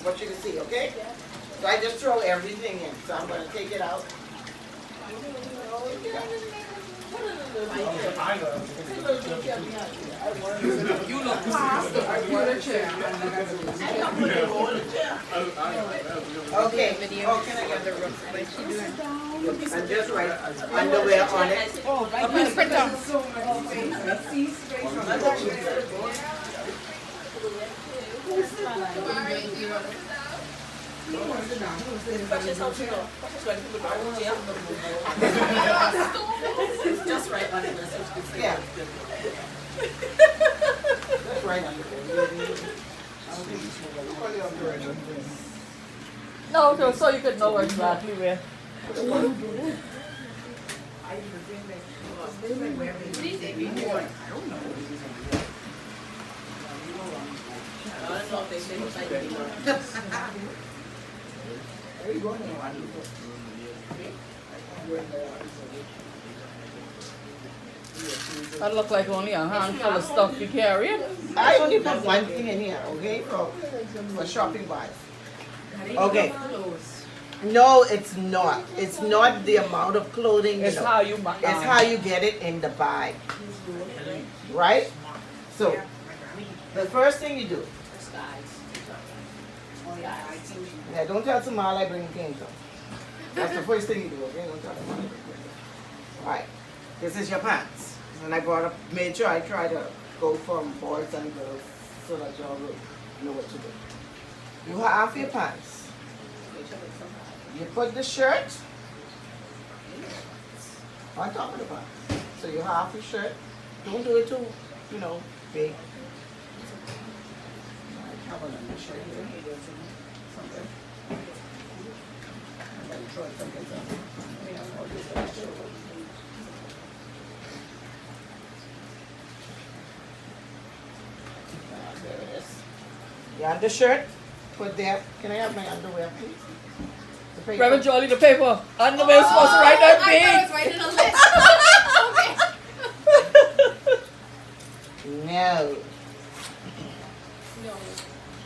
what you can see, okay? So I just throw everything in. So I'm gonna take it out. You look past the chair. Okay. Oh, can I get the room? And just write underwear on it. Oh, please print out. Just right on it. Yeah. That's right under No, so you could know exactly where. That look like only a handful of stuff you carry. I only put one thing in here, okay, for shopping bags. Okay. No, it's not. It's not the amount of clothing. It's how you It's how you get it in the bag, right? So, the first thing you do. Yeah, don't tell Samal I bring things up. That's the first thing you do, okay? Don't tell Samal. Alright, this is your pants. And I made sure I try to go from boys and girls so that y'all will know what to do. You have your pants. You put the shirt on top of the pants. So you have your shirt. Don't do it too, big. I have another shirt here. Something. I'm going to try something else. There it is. Your undershirt, put there. Can I have my underwear, please? The paper. Reverend Jolly, the paper. Underwear is supposed to write that I big. was writing a list. No.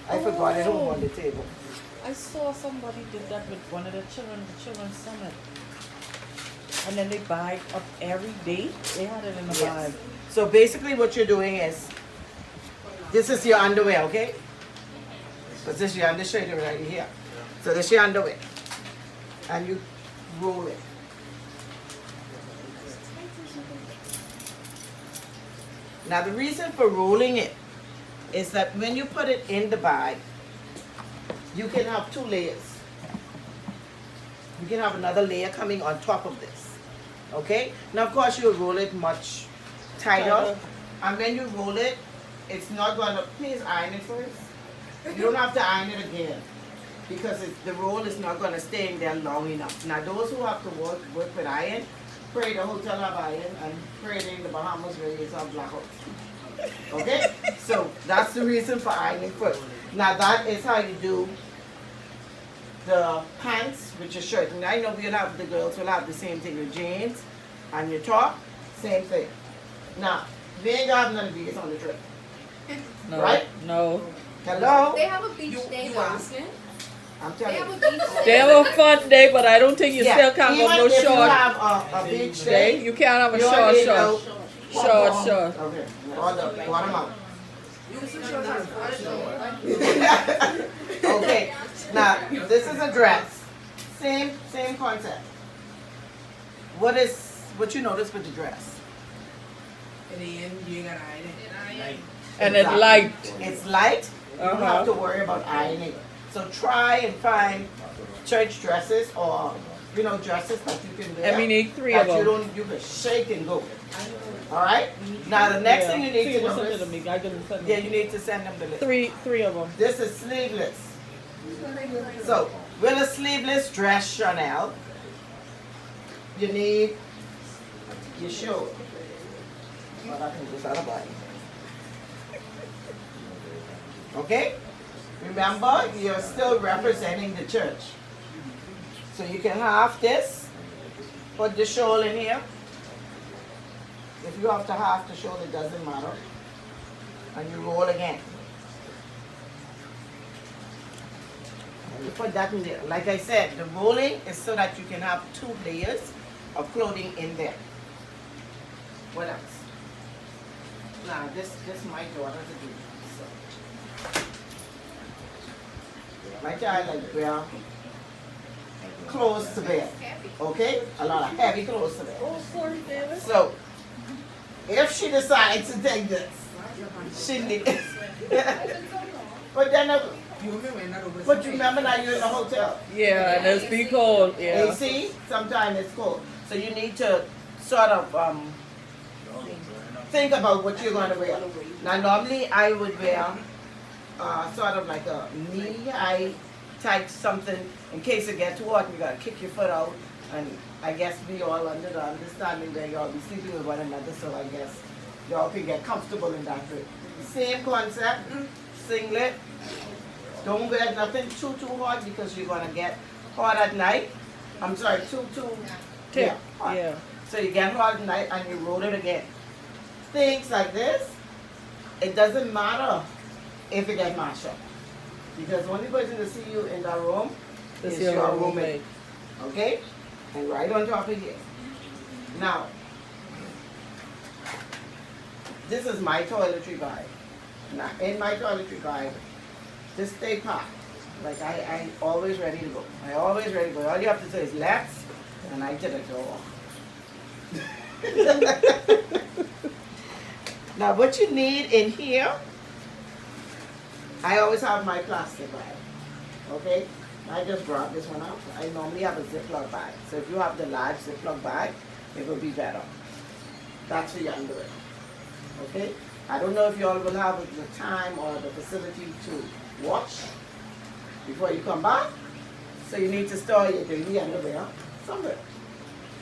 I forgot it home on the table. I saw somebody did that with one of the children's summit. And then they buy it up every day. They had it in the bag. So basically what you're doing is, this is your underwear, okay? So this is your undershirt right here. So this is your underwear. And you roll it. Now the reason for rolling it is that when you put it in the bag, you can have two layers. You can have another layer coming on top of this. Okay? Now of course you'll roll it much tighter. And when you roll it, it's not going to, please iron it first. You don't have to iron it again because the roll is not going to stay in there long enough. Now those who have to work with iron, pray the hotel have iron and pray in the Bahamas where you have blackouts. Okay? So that's the reason for ironing first. Now that is how you do the pants with your shirt. And I know the girls will have the same thing, your jeans and your top, same thing. Now, we ain't got none of these on the trip. No, Right? No. Hello? They have a beach day though. I'm They telling have you. a beach day. They have a fun day, but I don't think you still can't go no Even if you short have a beach day, day. You can't have a you short. only Short. Okay, bottom out. Okay, now this is a dress. Same concept. What you notice with the dress? In the end, you gotta iron it. And it's light. It's light. You don't have to worry about ironing. So try and find church dresses or dresses that you can wear. And we need 3 of that them. you can shake and go. All right. Now the next thing you need to know is you need to send them the list. 3 of them. This is sleeveless. So with a sleeveless dress Chanel, you need your shirt. Well, I can just out of body. Okay? Remember, you're still representing the church. So you can have this, put the shawl in here. If you have to half the shawl, it doesn't matter. And you roll again. You put that in there. Like I said, the rolling is so that you can have 2 layers of clothing in there. What else? Now this my daughter to do. So. My child like wear clothes to wear. Okay? A lot of heavy clothes to wear. Oh, sorry, David. So if she decides to take this, she need but then You remember when that over. but you remember now you're in the hotel. Yeah, and it's be cold. Yeah. AC, sometimes it's cold. So you need to sort of think about what you're going to wear. Now normally I would wear sort of like a knee-high type something in case it gets too hot and you got to kick your foot out. And I guess we all under the understanding that y'all be sleeping with one another, so I guess y'all can get comfortable in that way. Same concept, singlet. Don't wear nothing too hot because you're gonna get hot at night. I'm sorry, too Thick. hot. Yeah. So you get hot at night and you roll it again. Things like this, it doesn't matter if it gets mashed up. Because the only person to see you in that room This is your your roommate. roommate. Okay? And right on top of here. Now, this is my toiletry bag. Now, in my toiletry bag, just stay packed. Like I always ready to go. I always ready to go. All you have to say is let's, and I did it all. Now, what you need in here, I always have my plastic bag. Okay? I just brought this one out. I normally have a Ziploc bag. So if you have the large Ziploc bag, it will be better. That's for your underwear. Okay? I don't know if you all will have the time or the facility to wash before you come back. So you need to store your dirty underwear somewhere.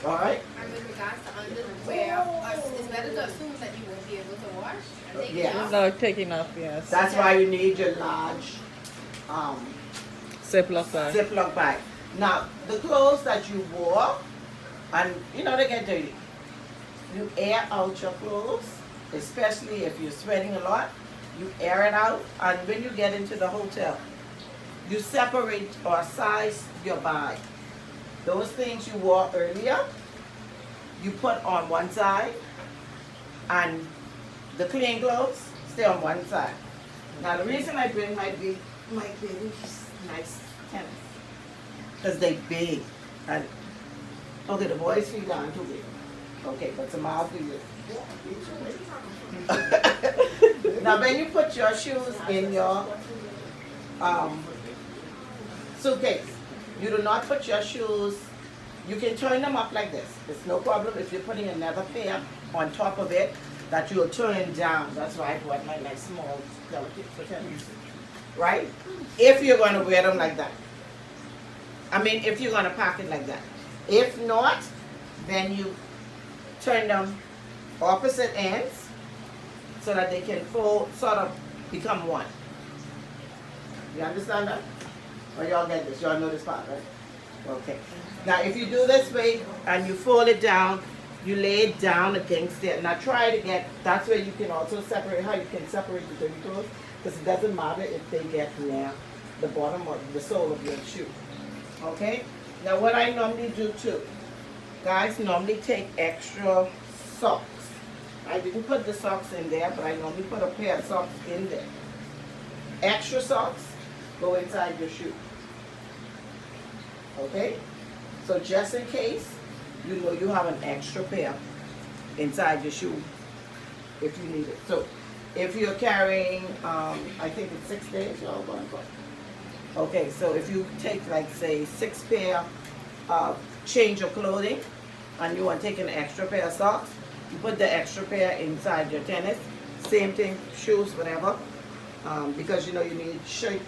Alright? And with regards to underwear, it's better to assume that you won't be able to wash and take it Yeah. off. No, taking off, yes. That's why you need your large Ziploc bag. Ziploc bag. Now, the clothes that you wore, and you know they get dirty. You air out your clothes, especially if you're sweating a lot. You air it out, and when you get into the hotel, you separate or size your bag. Those things you wore earlier, you put on one side, and the clean clothes stay on one side. Now, the reason I bring my baby nice tennis, because they big, and okay, the boys' feet aren't too big. Okay, but tomorrow for you. Now, when you put your shoes in your suitcase, you do not put your shoes, you can turn them up like this. It's no problem if you're putting another pair on top of it that you'll turn down. That's why I bought my nice small delicate for tennis. Right? If you're going to wear them like that. I mean, if you're going to pack it like that. If not, then you turn them opposite ends so that they can fold, sort of become one. You understand that? Or y'all get this? Y'all know this part, right? Okay. Now, if you do this way and you fold it down, you lay it down against it. Now, try to get, that's where you can also separate, how you can separate the dirty clothes, because it doesn't matter if they get near the bottom or the sole of your shoe. Okay? Now, what I normally do too, guys normally take extra socks. I didn't put the socks in there, but I normally put a pair of socks in there. Extra socks go inside your shoe. Okay? So just in case, you know you have an extra pair inside your shoe if you need it. So if you're carrying, I think it's 6 days, y'all going to go. Okay, so if you take like say 6 pair of change of clothing and you want to take an extra pair of socks, you put the extra pair inside your tennis. Same thing, shoes, whatever. Because you know you need shirt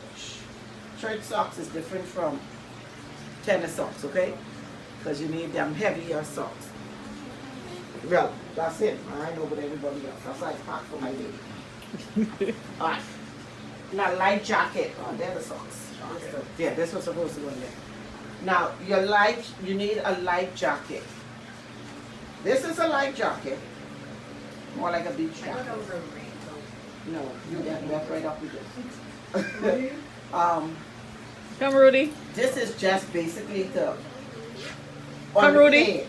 socks is different from tennis socks, okay? Because you need them heavier socks. Well, that's it. I know about everybody else. That's why it's packed for my baby. Alright. Now light jacket. Oh, they're the socks. Yeah, this was supposed to go in there. Now you need a light jacket. This is a light jacket. More like a beach jacket. No, you get left right up with this. Come, Rudy. This is just basically to Come, the Rudy. plane.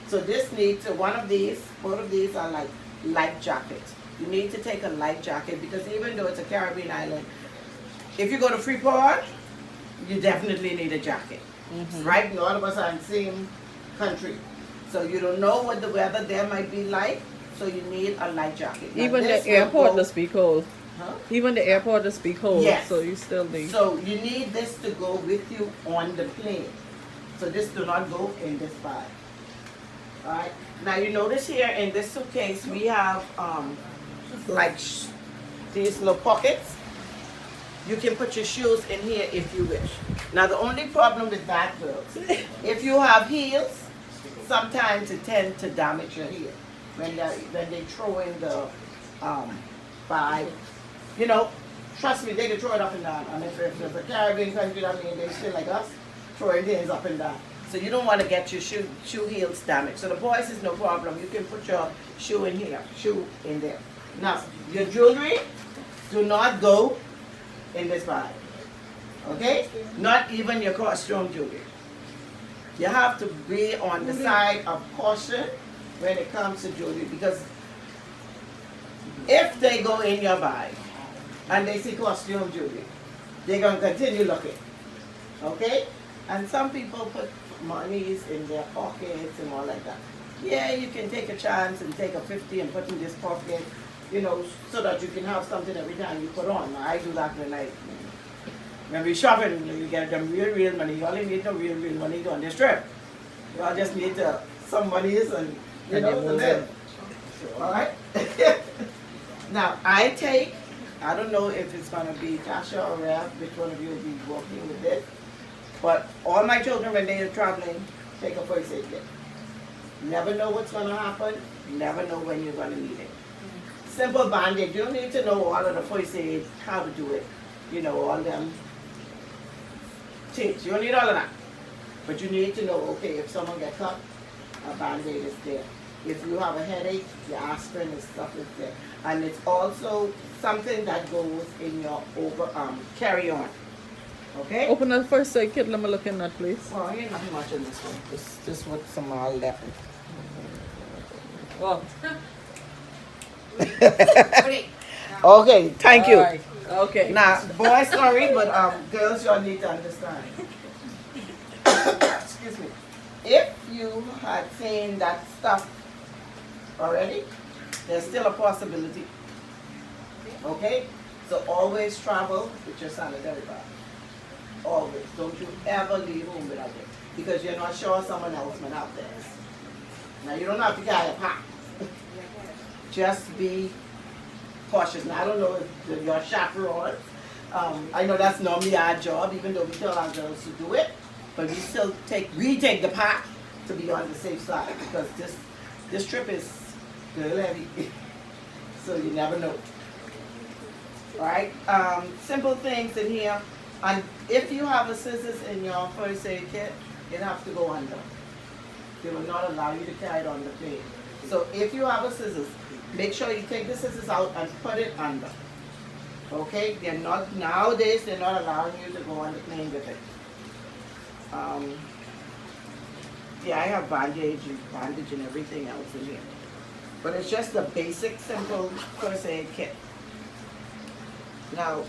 So this needs to, one of these, both of these are like life jackets. You need to take a life jacket because even though it's a Caribbean island, if you go to Freeport, you definitely need a jacket. Right? All of us are in the same country. So you don't know what the weather there might be like, so you need a light jacket. Now Even this the will airport go- does be cold. Huh? Even the airport does be cold. Yes. So you still need. So you need this to go with you on the plane. So this do not go in this bag. Alright. Now you notice here in this suitcase we have like these little pockets. You can put your shoes in here if you wish. Now the only problem with that, girls, if you have heels, sometimes it tends to damage your heel when they throw in the bag. You know, trust me, they can throw it up and down. And if it's a Caribbean country, that means they still like us, throwing things up and down. So you don't want to get your shoe heels damaged. So the boys is no problem. You can put your shoe in here, shoe in there. Now, your jewelry, do not go in this bag. Okay? Not even your costume jewelry. You have to be on the side of caution when it comes to jewelry because if they go in your bag and they see costume jewelry, they're going to continue looking. Okay? And some people put monies in their pockets and all like that. Yeah, you can take a chance and take a 50 and put in this pocket, you know, so that you can have something every time you put on. Now, I do that when we shopping, you get them real money. You only need the real money on this trip. You all just need some monies and, you know, to live. All right? Now, I don't know if it's going to be Tasha or Rev, which one of you will be working with this, but all my children, when they are traveling, take a first aid kit. Never know what's going to happen. Never know when you're going to need it. Simple bandage. You don't need to know all of the first aid, how to do it. You know, all them things. You don't need all of that. But you need to know, okay, if someone gets cut, a band-aid is there. If you have a headache, your aspirin and stuff is there. And it's also something that goes in your carry-on. Okay? Open the first aid kit. Let me look in that, please. Well, ain't nothing much in this one. This what some all left. Oh. Okay, thank you. Alright, okay. Now, boys, sorry, but girls, y'all need to understand. Excuse me. If you had seen that stuff already, there's still a possibility. Okay? So always travel with your sanitary bag. Always. Don't you ever leave home without it. Because you're not sure someone else might have this. Now, you don't have to carry a pack. Just be cautious. Now, I don't know if your chaperone, I know that's normally our job, even though we tell our girls to do it, but we take the pack to be on the safe side because this trip is girl heavy, so you never know. Alright, simple things in here, and if you have a scissors in your first aid kit, it has to go under. They will not allow you to carry it on the plane. So if you have a scissors, make sure you take the scissors out and put it under. Okay? Nowadays they're not allowing you to go on the plane with it. Yeah, I have bandage and everything else in here. But it's just the basic, simple first aid kit. Now,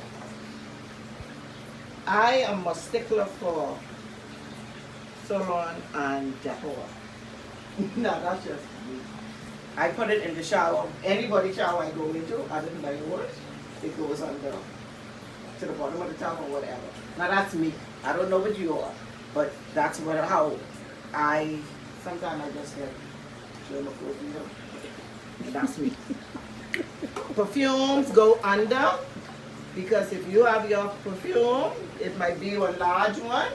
I am a stickler for Solon and Dettol. No, that's just me. I put it in the shower. Anybody shower I go into, other than my own, it goes under to the bottom of the tub or whatever. Now that's me. I don't know what you are, but that's how sometimes I just get that's me. Perfumes go under because if you have your perfume, it might be a large one.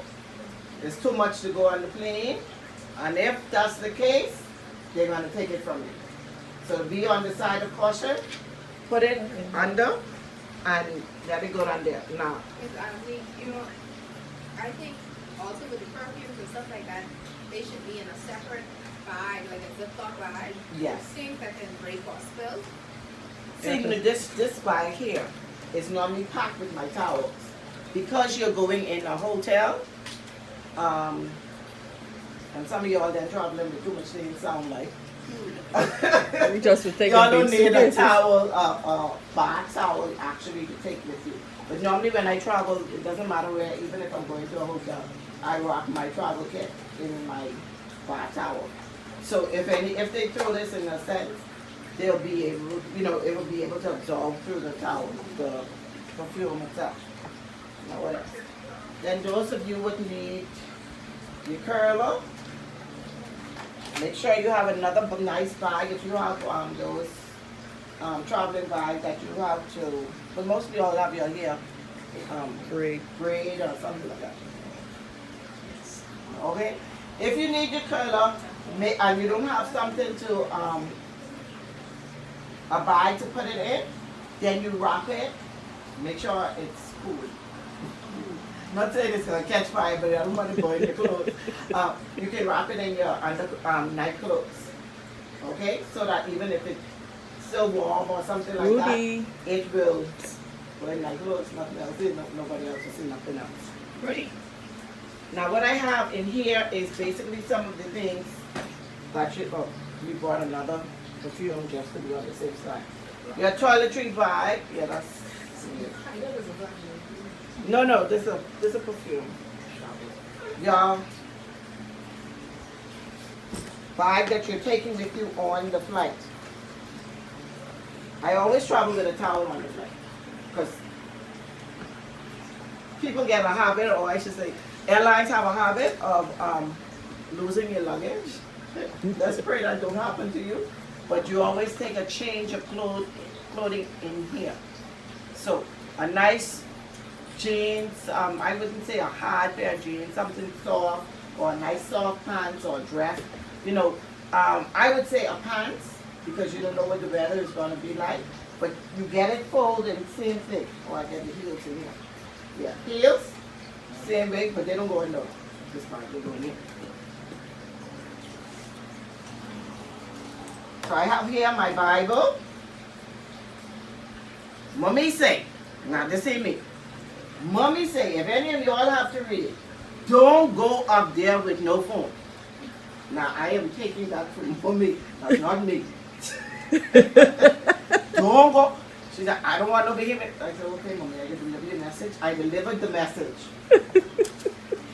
It's too much to go on the plane. And if that's the case, they're going to take it from you. So be on the side of caution, put it under, and let it go down there. Now, I think also with the perfumes and stuff like that, they should be in a separate bag, like a Ziploc bag. yes. Things that can break or spill. See, this bag here is normally packed with my towels because you're going in a hotel, and some of y'all then traveling with too much things sound like. We just would take Y'all a don't big need a suitcases. towel, bath towel actually to take with you. But normally when I travel, it doesn't matter where, even if I'm going to a hotel, I rock my travel kit in my bath towel. So if they throw this in a sense, they'll be able, it will be able to absorb through the towel, the perfume itself. Now what else? Then those of you would need your curler. Make sure you have another nice bag if you have those traveling bags that you have to, but mostly all have your hair Great. braid or something like that. Okay? If you need your curler and you don't have something to, a bag to put it in, then you wrap it. Make sure it's cool. Not saying it's gonna catch fire, but I don't want to go in your clothes. You can wrap it in your night clothes. Okay? So that even if it's still warm or something like Rudy. that, it will go in night clothes, nothing else. Nobody else will see nothing else. Ready? Now what I have in here is basically some of the things that we brought another perfume just to be on the safe side. Your toiletry bag, yeah, that's. No, this is a perfume. Your bag that you're taking with you on the flight. I always travel with a towel on the flight because people get a habit, or I should say, airlines have a habit of losing your luggage. Let's pray that don't happen to you. But you always take a change of clothing in here. So a nice jeans, I wouldn't say a hard pair of jeans, something soft, or a nice soft pants or dress. I would say a pants because you don't know what the weather is going to be like. But you get it folded, same thing. Oh, I get the heels in here. Yeah, heels, same way, but they don't go in this part, they go in here. So I have here my Bible. Mommy say, now this ain't me. Mommy say, if any of y'all have to read it, don't go up there with no phone. Now I am taking that from Mommy, that's not me. Don't go. She said, I don't want no behavior. I said, okay, Mommy, I can deliver the message. I delivered the message.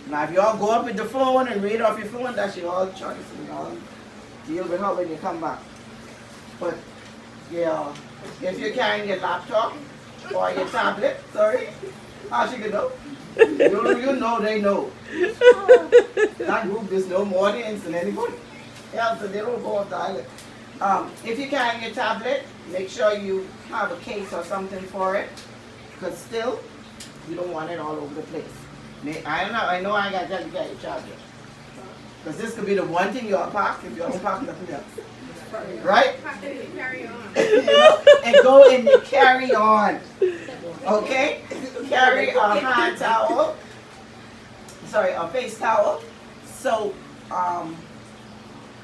Now if y'all go up with the phone and read off your phone, that's your all choice. And y'all deal with her when you come back. But yeah, if you're carrying your laptop or your tablet, sorry, how she can know? You know they know. That group is no more audience than anybody else, so they don't go off the island. If you're carrying your tablet, make sure you have a case or something for it, because still, you don't want it all over the place. I know I got to tell you get your charger. Because this could be the one thing you'll pack if you don't pack nothing else. Right? Carry on. And go in your carry on. Okay? Carry a hand towel. Sorry, a face towel. So,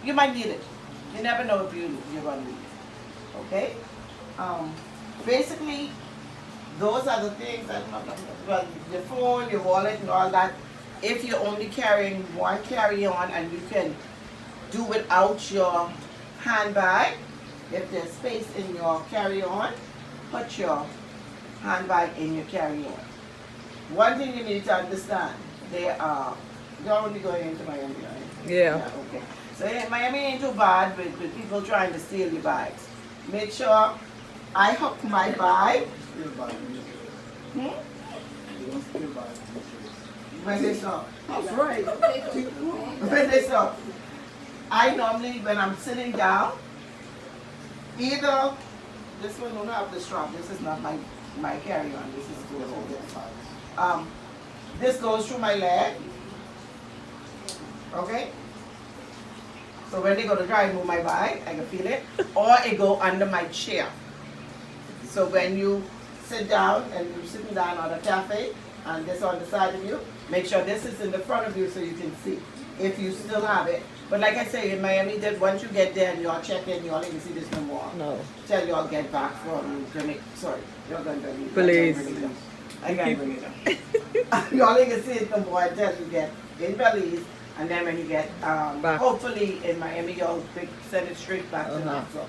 you might need it. You never know if you're going to need it. Okay? Basically, those are the things that, well, your phone, your wallet, and all that. If you're only carrying one carry-on and you can do without your handbag, if there's space in your carry-on, put your handbag in your carry-on. One thing you need to understand, they're only going into Miami, right? Yeah. Okay. So Miami ain't too bad with people trying to steal your bags. Make sure I hook my bag. When they stop. That's right. When they stop. I normally, when I'm sitting down, either, this one don't have the strap, this is not my carry-on, this is goes over this. This goes through my leg, okay? So when they go to try and move my bag, I can feel it, or it go under my chair. So when you sit down and you're sitting down at a cafe, and this on the side of you, make sure this is in the front of you so you can see if you still have it. But like I say, in Miami, that once you get there and y'all check in, y'all ain't see this no more. No. Till y'all get back from Jamaica. Sorry, you're going to Please. I can't bring it up. You only can see it no more until you get in Belize, and then when you get, Back. hopefully in Miami, you'll send it straight back to Uh-huh. Nassau.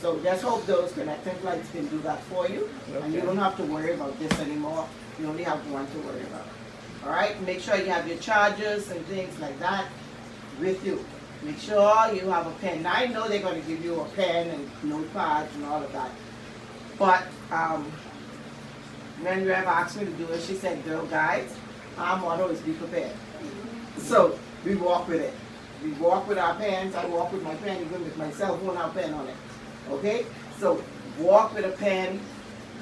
So just hope those connecting flights can do that for you, and you Okay. don't have to worry about this anymore. You only have one to worry about. All right, make sure you have your chargers and things like that with you. Make sure you have a pen. Now I know they're going to give you a pen and notepads and all of that, but when Rev asked me to do it, she said, "Girl, guys, our motto is be prepared." So we walk with it. We walk with our pens. I walk with my pen, even with my cell phone, our pen on it. Okay? So walk with a pen,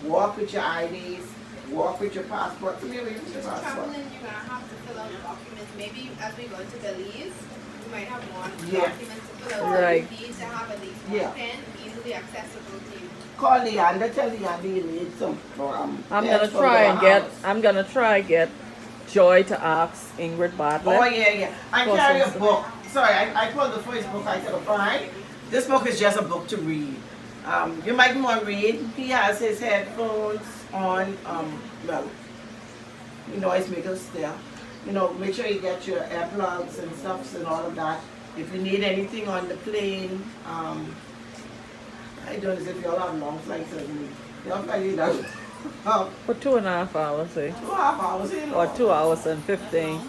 walk with your IDs, walk with your passport. Come here, with your passport. Traveling, you're gonna have to fill out documents. Maybe as we go to Belize, we might have more Yeah. documents to fill out. Right. You need to have at least Yeah. one pen easily accessible to you. Call Leander, tell Leander you need some. I'm pens gonna from try the and get. Bahamas. I'm gonna try get Joy to ask Ingrid Bartlett. Oh yeah. I For carry a some- book. Sorry, I pulled the first book I could find. This book is just a book to read. You might want to read. He has his headphones on. Well, noise makers there. Make sure you get your earplugs and stuffs and all of that. If you need anything on the plane, I don't know if you all have long flights or me. You'll find that. For 2.5 hours, eh? 2.5 hours. Or 2 hours and 15.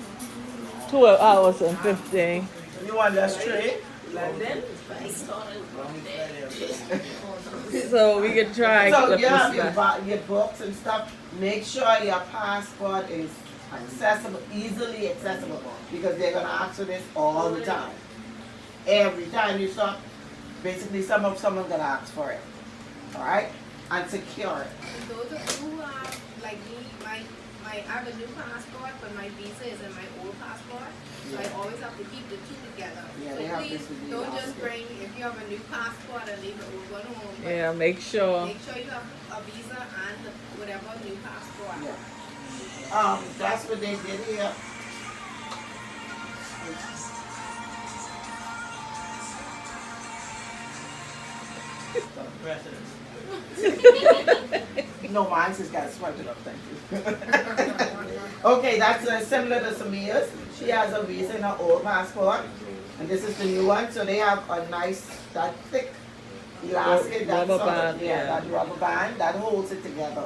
2 hours and 15. You want that straight? London? So we can try. So clip you have this back. your books and stuff. Make sure your passport is accessible, easily accessible, because they're gonna ask for this all the time. Every time you stop, basically someone's gonna ask for it. All right, and secure it. And those of you who have, like me, I have a new passport, but my visa is in my old passport. So I always have to keep the two together. Yeah, So they have please this with the don't just passport. bring, if you have a new passport and leave the old one home. But Yeah, make sure. make sure you have a visa and whatever new passport. Yeah. That's what they did here. No, mine's just got swiped it up, thank you. Okay, that's similar to Samia's. She has a visa in her old passport, and this is the new one. So they have a nice, that thick elastic, that Rubber band, yeah, yeah. that rubber band that holds it together.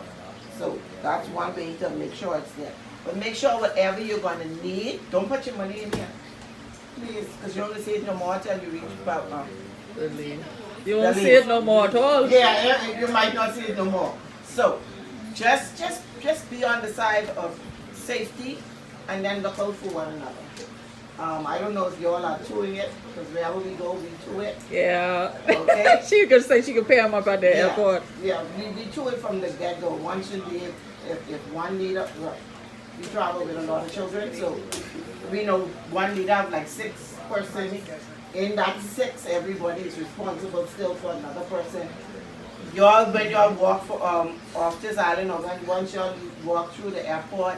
So that's one way to make sure it's there. But make sure whatever you're gonna need, don't put your money in here, please, because you only see it no more till you reach about. Really. You won't see it no more at all. Yeah, you might not see it no more. So, just be on the side of safety, and then look out for one another. I don't know if you all are doing it, because wherever we go, we do it. Yeah. Okay. She could say she could pay him up at the Yeah. airport. Yeah, we do it from the get-go. One should be, if one leader, well, we travel with a lot of children, so we know one leader have like 6 persons. In that 6, everybody is responsible still for another person. Y'all, when y'all walk off this island, or once y'all walk through the airport,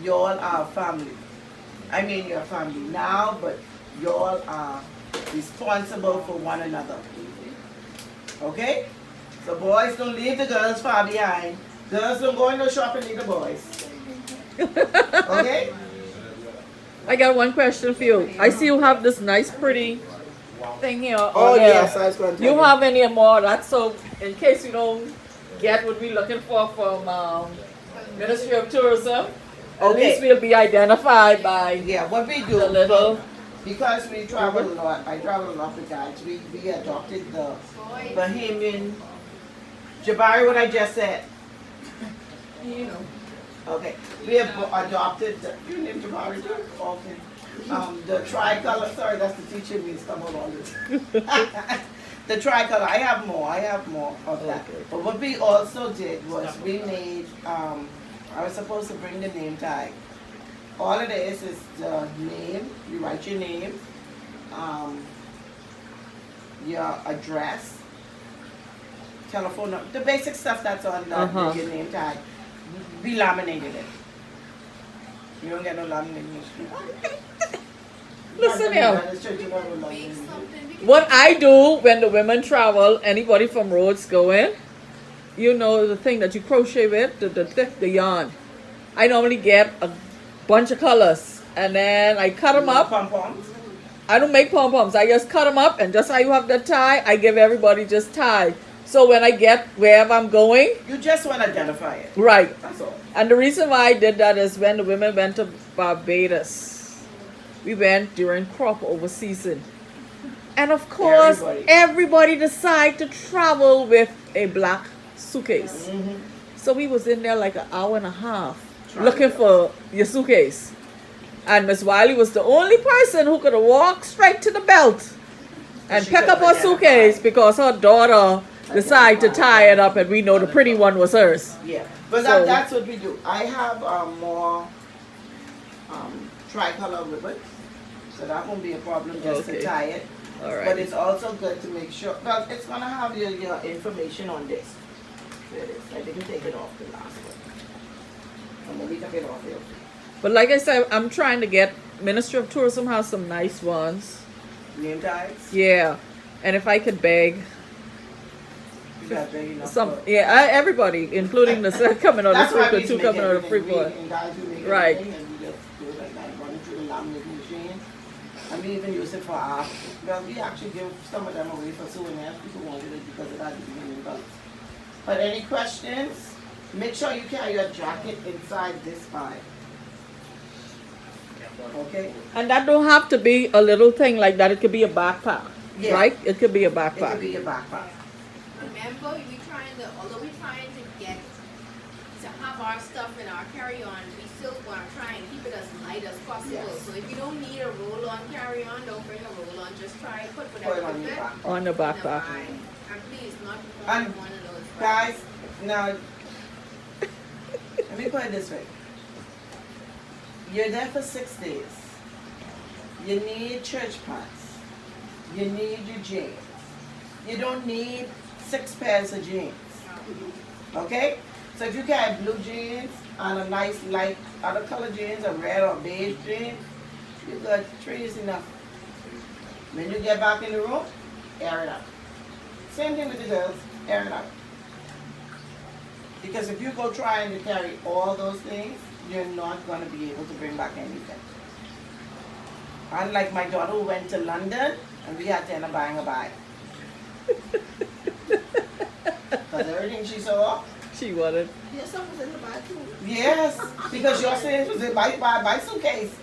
y'all are family. I mean, you're family now, but y'all are responsible for one another. Okay? So boys, don't leave the girls far behind. Girls, don't go in the shop and leave the boys. Okay? I got one question for you. I see you have this nice pretty thing here. Oh on there. yes, I was going to You have any more of that? So in case you don't get what we're looking for from Ministry of Tourism, at Okay. least we'll be identified by Yeah, what we do, the little. because we travel a lot, I travel a lot with guides, we adopted the Boys, Bahamian, Jabari, what I just said. You know. Okay, we have adopted, you name Jabari too? Okay. The tricolor, sorry, that's the teacher means come on all this. The tricolor, I have more of that. Okay. But what we also did was we made, I was supposed to bring the name tag. All it is the name, you write your name, your address, telephone number, the basic stuff that's on your name tag. We laminated it. You don't get no lamination. Listen here. make something. We can What I do when the women travel, anybody from Rhodes go in, you know the thing that you crochet with, the yarn. I normally get a bunch of colors and then I cut them up. Pom-poms. I don't make pom poms. I just cut them up, and just how you have the tie, I give everybody just tie. So when I get wherever I'm going, You just want to identify it. right. That's all. And the reason why I did that is when the women went to Barbados, we went during crop over season. And of course, everybody decided to travel with a black suitcase. Mm-hmm. So we was in there like an hour and a half Trying looking to- for your suitcase. And Miss Wiley was the only person who could walk straight to the belt and she pick up could've her suitcase identified. because her daughter decided to tie it up, and we know the pretty one was hers. Yeah, but So- that's what we do. I have more tricolor ribbon, so that won't be a problem just Okay. to tie it. All But right. it's also good to make sure, well, it's gonna have your information on this. There it is. I didn't take it off the last one. And when we took it off, it'll But like I said, I'm trying to get Ministry of Tourism has some nice ones. name tags. Yeah. And if I could beg You got big enough. some, for- yeah, everybody, including the coming on the That's why free, we two make coming on the free everything. one. We, and guys, we make Right. everything, and we just do it like that, run it through the laminating machine. And we even use it for art. Well, we actually give some of them away for souvenirs. People wanted it because it had the green colors. But any questions? Make sure you carry your jacket inside this bag. Okay? And that don't have to be a little thing like that. It could be a backpack, Yeah. right? It could be a It could backpack. be your backpack. Remember, although we're trying to get to have our stuff in our carry-on, we still want to try and keep it as light as possible. Yes. So if you don't need a roll-on carry-on, don't bring a roll-on. Just try put Put whatever it on you your fit back. On the in the backpack. bag. And please, not more And than one of those. Guys, now, let me put it this way. You're there for 6 days. You need church pants. You need your jeans. You don't need 6 pairs of jeans. Okay? So if you carry blue jeans and a nice light other color jeans, a red or beige jeans, you got 3 is enough. When you get back in the room, air it out. Same thing with the girls, air it out. Because if you go trying to carry all those things, you're not going to be able to bring back anything. Unlike my daughter who went to London and we had to end up buying a bag. Because everything she saw, She wanted. Your stuff was in the bag too. yes, because your things was in my suitcase.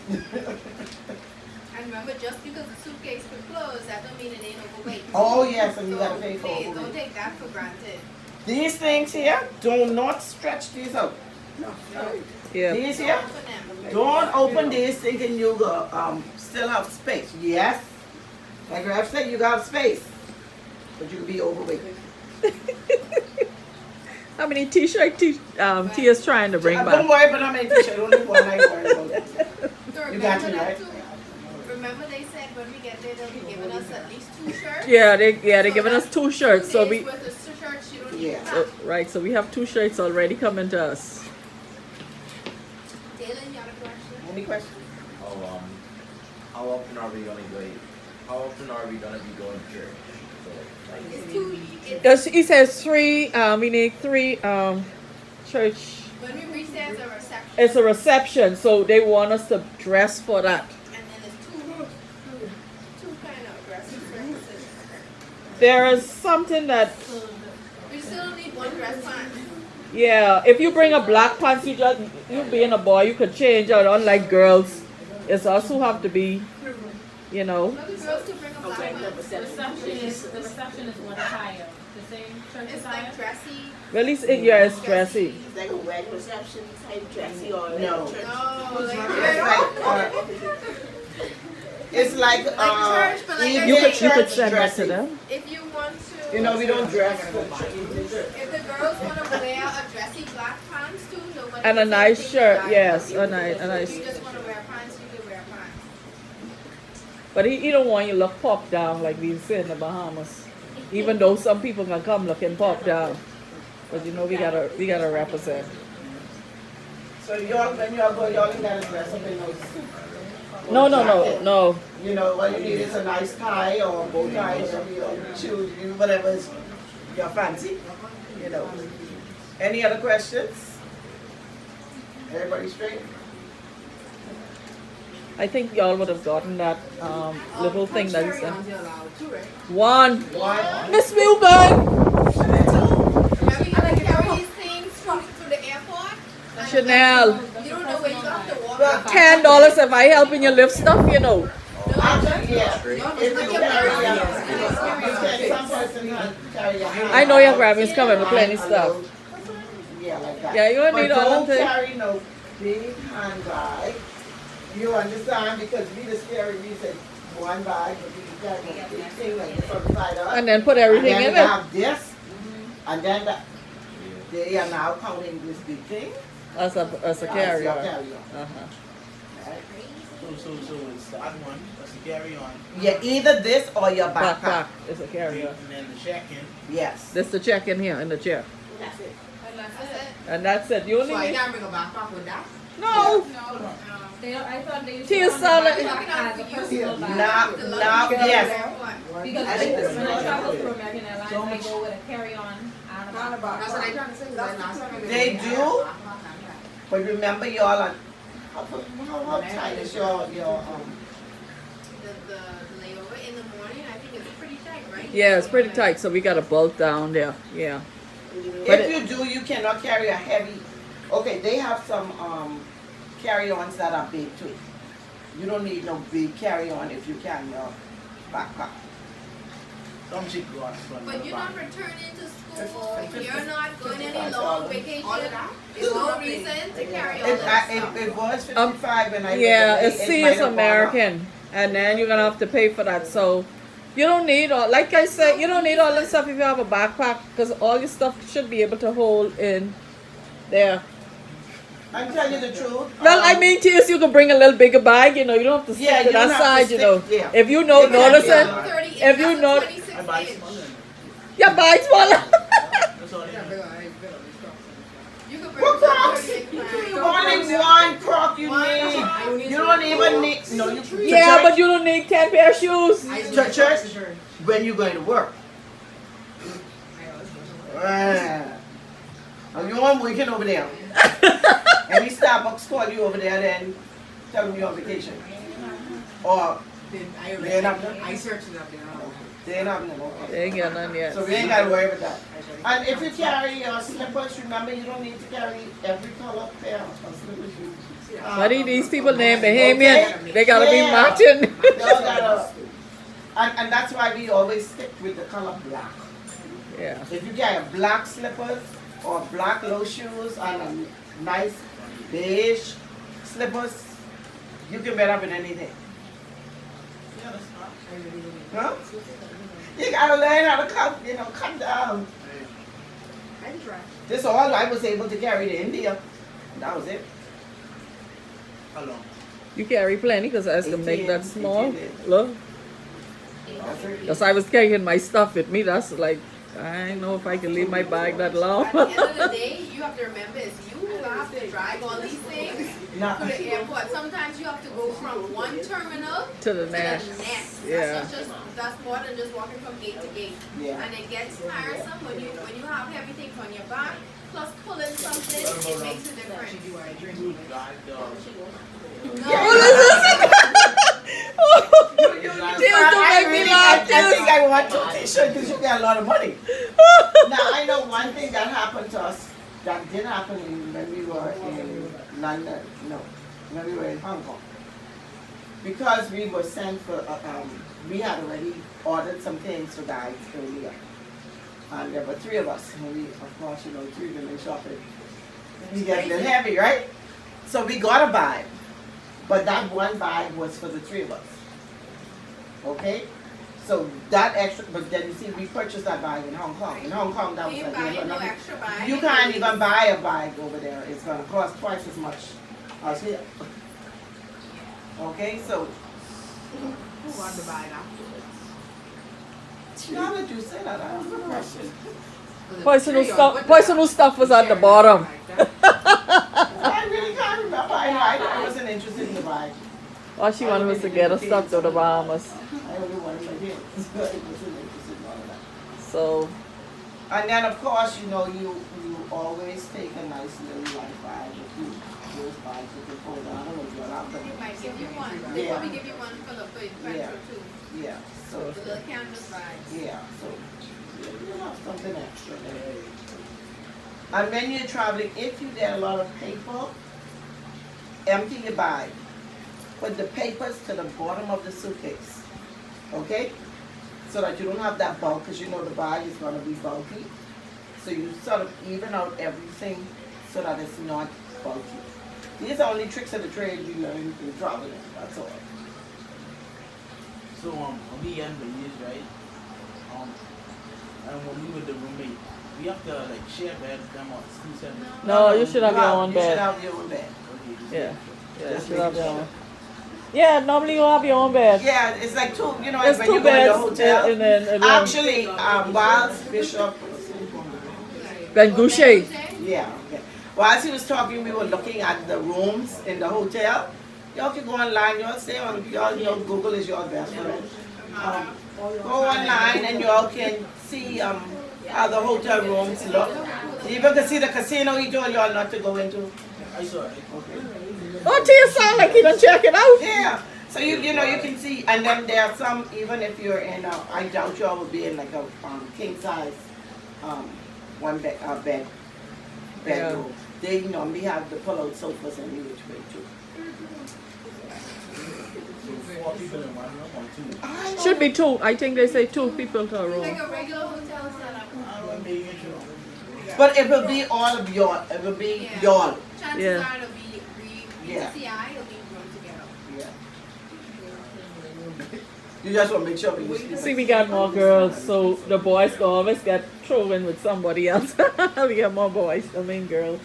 And remember, just because the suitcase could close, that don't mean it ain't overweight. Oh yes, and you So gotta pay for please, it. don't take that for granted. These things here, do not stretch these out. No. Yeah. These Don't here, open them. don't open these thinking you still have space. Yes, like Rev said, you got space, but you can be overweight. How many t-shirt Tia's trying to bring Don't back? worry about how many t-shirts. Only one I worry about that. So You got remember me, that right? too? Remember they said when we get there, they'll be giving us at least 2 shirts? They're So giving us that's 2 shirts, so 2 we days worth of shirts you don't Yeah. even have. right, so we have 2 shirts already coming to us. Taylor, you got a question? Any questions? Oh, how often are we gonna go? How often are we gonna be going to church? So, like, It's 2, He says 3. We need 3 church. when we reach there, it's a reception. It's a reception, so they want us to dress for that. And then there's two kind of dress services. There is something that, We still need one dress pant. yeah, if you bring a black pants, you being a boy, you could change out. Unlike girls, it's us who have to be, you know. No, the girls can bring a black pant. The reception is what attire? The same church It's attire? like dressy. Well, at least it's dressy. It's like a wedding reception type dressy or like No. a church. No, like It's like church, but like You I could say, send that to dressing. them. if you want to, You know, we don't dress for church. if the girls want to wear a dressy black pants too, nobody And a can say nice anything shirt, about it. yes, a If nice. you just want to wear pants, you can wear pants. But he don't want you to look popped down like we say in the Bahamas. Even though some people can come looking popped down. But you know we gotta represent. So y'all, when y'all go, y'all ain't gotta dress up in those. No. You know, what you need is a nice tie or a bow tie or shoes, whatever is your fancy. You know. Any other questions? Everybody straight? I think y'all would have gotten that little thing that is Carry-ons you're allowed too, right? one. One. Miss Milburn, Remember you have to carry these things from to the airport? Chanel, You don't know where you have to walk. $10 if I helping you lift stuff, you know. Actually, yeah. Straight. If you carry some person can carry a hand I know your bag, Grammy's coming with plenty and a stuff. load. Yeah, like that. Yeah, you don't But need all don't of it. carry no big handbag. You understand? Because we the scary, we said one bag, but we carry a big thing like this on the side of And then put everything and in then we it. have this, and then they are now counting this big thing As a as your carry-on. carry-on. Uh-huh. Right? So it's the other one, that's the carry-on, Yeah, either this or your backpack. Backpack is a carry-on. and then the check-in. Yes. This the check in here in the chair. That's it. And that's it. And that's it. You So only I need. can't bring a backpack with that? No! No. They don't, I thought they used Tia to own the salad. backpack as a personal bag. Now, yes. Because I think when I that's travel right. through American Airlines, I go with a carry-on and a backpack. That's what I'm trying to say. 'Cause I last time I They went, do? But remember y'all are, how tight is your The layover in the morning, I think it's pretty tight, right? Yeah, it's pretty tight, so we got a bolt down there. Yeah. But if you do, you cannot carry a heavy, okay, they have some, carry-ons that are big too. You don't need no big carry-on if you carry your backpack. Some chick go out front. But you're not returning to school, $50 you're not going any $55. long vacation. All of that? There's no reason to carry all It, that stuff. it was 55 when I Yeah, it it's C might is have gone up. American. And then you're gonna have to pay for that. So you don't need all, like I said, you don't need all this stuff if you have a backpack, because all your stuff should be able to hold in there. I'm telling you the truth. Well, I mean, Tis, you can bring a little bigger bag, you know, you don't have to stick Yeah, to you don't that have to side, you stick- know. yeah. If you know, It can notice be it. on. 30 If you that's a know- 26 I buy inch. smaller than Your bag's smaller. that's all I have. You could bring What some Crocs? 38 Only one croc you One need. croc. You don't even need, no, you, to Yeah, church, but you don't need 10 pair of shoes. to church, when you going to work. You want working over there. Any Starbucks call you over there, then tell them you're on vacation. Or they're not, I searched it up there. they're not, okay. They ain't got none yet. So we ain't gotta worry about that. And if you carry your slippers, remember you don't need to carry every color pair of slippers. But these people named Bahamian, they gotta be Yeah. matching. They all gotta, and that's why we always stick with the color black. Yeah. If you carry black slippers or black low shoes and a nice beige slippers, you can wear up with anything. Yeah, that's fine. Huh? You gotta learn how to cut down. I can try. This all I was able to carry to India. That was it. How long? You carry plenty because I was gonna make that 18 small. days. Look. That's it. Because I was carrying my stuff with me. That's like, I don't know if I can leave my bag that long. At the end of the day, you have to remember is you who have to drag all these things Nah. to the airport. Sometimes you have to go from one terminal To the to next. the next. Yeah. That's more than just walking from gate to gate. Yeah. And it gets tiresome when you have everything on your back, plus pulling something, it makes a difference. You drive the. Tears don't make me laugh, I tears. think I want to t-shirt because you got a lot of money. Now I know one thing that happened to us that did happen when we were in London. No, when we were in Hong Kong. Because we were sent for, we had already ordered some things for guys earlier. And there were 3 of us. And we, of course, 3 women shopping. We get a little heavy, right? So we got a bag. But that one bag was for the 3 of us. Okay? So that extra, but then you see, we purchased that bag in Hong Kong. In Hong Kong, that was You like, buy no nothing. extra bag. You can't even buy a bag over there. It's gonna cost twice as much as here. Okay, so Who won the bag afterwards? now that you say that, I have a question. Personal stuff was at the bottom. I really can't remember. I wasn't interested in the bag. All she wanted was to get her stuff to the Bahamas. I only wanted my kids. I wasn't interested in all of that. So, And then of course, you know, you always take a nice little life bag with you. Those bags you can fold down. I don't know if you'll have them. They might give you one. They Yeah. probably give you one for the Encuentro too. Yeah. So The little canvas bags. yeah. So you have something extra there. And when you're traveling, if you get a lot of paper, empty your bag. Put the papers to the bottom of the suitcase. Okay? So that you don't have that bulk, because you know the bag is going to be bulky. So you sort of even out everything so that it's not bulky. These are only tricks of the trade you learn in traveling. That's all. So we and the years, right? And when we with the roommate, we have to like share bed with them or sleep separate. No, you should have your own You should bed. have your own bed. Okay, Yeah. Yeah, you Just should have making your sure. own. Yeah, normally you have your own bed. Yeah, it's like two, you know, There's when two you go in the beds hotel. in a room. Actually, whilst Bishop, Ben Goucher. yeah, okay. Whilst he was talking, we were looking at the rooms in the hotel. Y'all can go online, y'all stay on, y'all know Google is your best friend. Go online and y'all can see how the hotel rooms look. You even can see the casino he told y'all not to go into. I saw it. Oh, Tia sound like he done check it out. Yeah, so you know, you can see, and then there are some, even if you're in I doubt y'all would be in like a king size bedroom. They normally have the pull-out sofas in each way too. So 4 people in one room or 2? Should be two. I think they say 2 people to a room. Like a regular hotel setup. I don't make it sure. But it will be all of y'all. It will be y'all. Chances Yeah. are it'll be Yeah. BTCI, it'll be room together. Yeah. You just want to make sure we See, we got more girls, so the boys can always get thrown in with somebody else. We got more boys, I mean girls.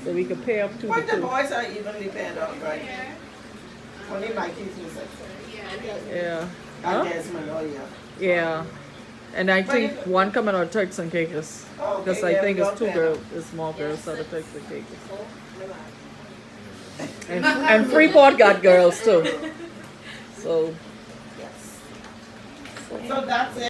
So we can pay up to But the the 2. boys are evenly paired up, right? Yeah. Only Mikey's missing. Yeah. Yeah. And Huh? Desmond, oh yeah. Yeah. And I But think if- one coming out Turks and Caicos. Oh, Because okay, I yeah, think we it's all 2 paired girls, up. it's small girls out of Turks and Caicos. And Freeport got girls too. So Yes. So that's it.